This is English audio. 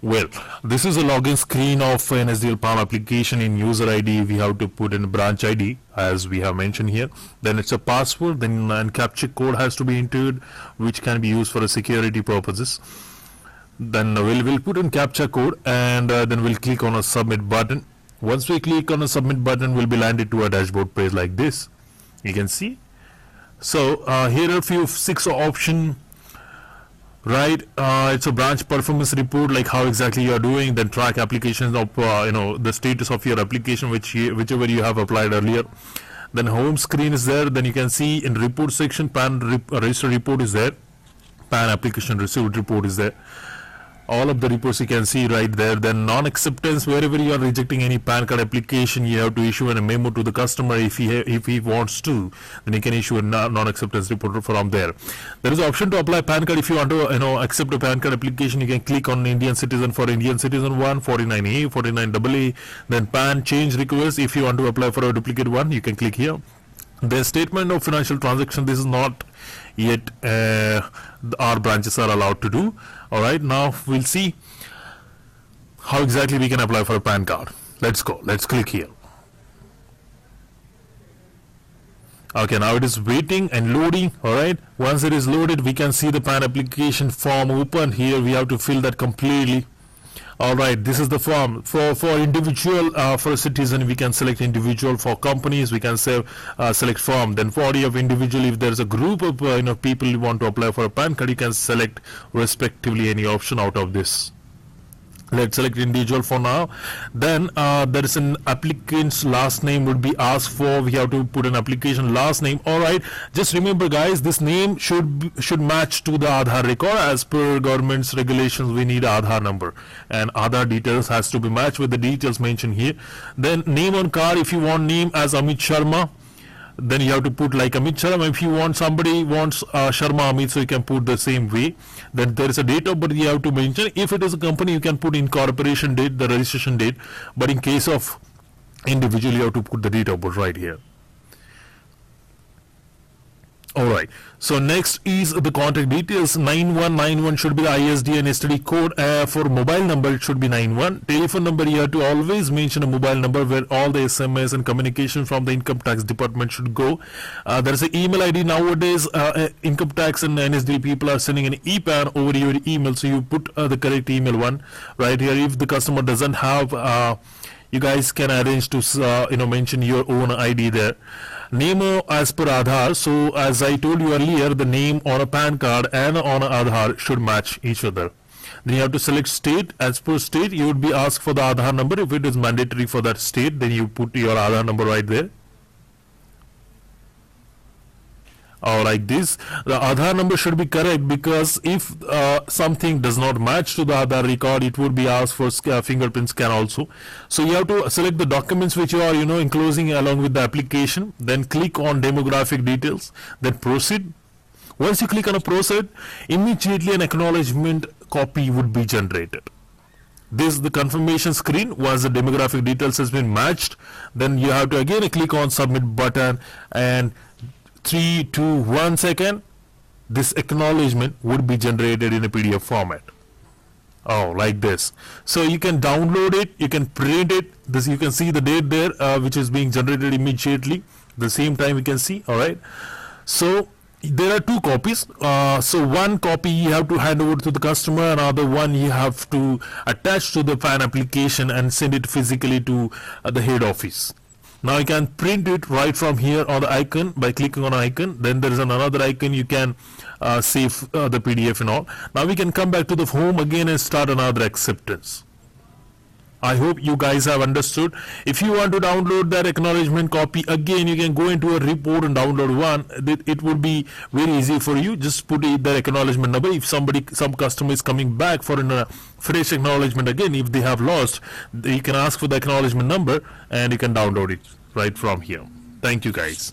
Well, this is a login screen of NSDL PAN application. In user ID, we have to put in branch ID as we have mentioned here. Then it's a password, then and captcha code has to be entered, which can be used for security purposes. Then we'll put in captcha code, and then we'll click on a submit button. Once we click on a submit button, we'll be landed to a dashboard page like this. You can see. So here are a few 6 options. Right, it's a branch performance report, like how exactly you are doing. Then track applications of the status of your application, whichever you have applied earlier. Then home screen is there. Then you can see in report section, PAN register report is there, PAN application received report is there. All of the reports you can see right there. Then non-acceptance, wherever you are rejecting any PAN card application, you have to issue a memo to the customer. If he wants to, then he can issue a non-acceptance report from there. There is an option to apply PAN card. If you want to accept a PAN card application, you can click on Indian citizen for Indian citizen 1, 49A, 49AA. Then PAN change request. If you want to apply for a duplicate one, you can click here. The statement of financial transaction, this is not yet our branches are allowed to do. Alright, now we'll see how exactly we can apply for a PAN card. Let's go. Let's click here. Okay, now it is waiting and loading. Alright, once it is loaded, we can see the PAN application form open. Here we have to fill that completely. Alright, this is the form for individual. For a citizen, we can select individual. For companies, we can select form. Then for of individual, if there is a group of people who want to apply for a PAN card, you can select respectively any option out of this. Let's select individual for now. Then there is an applicant's last name would be asked for. We have to put an application last name. Alright, just remember guys, this name should match to the Aadhaar record. As per government's regulations, we need Aadhaar number, and Aadhaar details has to be matched with the details mentioned here. Then name on card, if you want name as Amit Sharma, then you have to put like Amit Sharma. If you want somebody wants Sharma Amit, so you can put the same way. Then there is a date of birth you have to mention. If it is a company, you can put incorporation date, the registration date. But in case of individual, you have to put the date of birth right here. Alright, so next is the contact details. 9191 should be the ISDN STD code. For mobile number, it should be 91. Telephone number, you have to always mention a mobile number where all the SMS and communication from the income tax department should go. There is an email ID nowadays. Income tax and NSDL people are sending an EPAN over your email, so you put the correct email one right here. If the customer doesn't have, you guys can arrange to mention your own ID there. Name as per Aadhaar. So as I told you earlier, the name on a PAN card and on a Aadhaar should match each other. Then you have to select state. As per state, you would be asked for the Aadhaar number. If it is mandatory for that state, then you put your Aadhaar number right there. Or like this, the Aadhaar number should be correct, because if something does not match to the Aadhaar record, it would be asked for fingerprint scan also. So you have to select the documents which you are enclosing along with the application. Then click on demographic details, then proceed. Once you click on a proceed, immediately an acknowledgement copy would be generated. This is the confirmation screen. Once the demographic details has been matched, then you have to again click on submit button, and 3, 2, 1 second, this acknowledgement would be generated in a PDF format. Oh, like this. So you can download it, you can print it. This you can see the date there, which is being generated immediately. The same time you can see. All right. So there are 2 copies. So one copy you have to hand over to the customer, another one you have to attach to the PAN application and send it physically to the head office. Now you can print it right from here on the icon by clicking on icon. Then there is another icon, you can save the PDF and all. Now we can come back to the home again and start another acceptance. I hope you guys have understood. If you want to download that acknowledgement copy, again you can go into a report and download one. It would be very easy for you. Just put the acknowledgement number. If some customer is coming back for a fresh acknowledgement again, if they have lost, you can ask for the acknowledgement number and you can download it right from here. Thank you guys.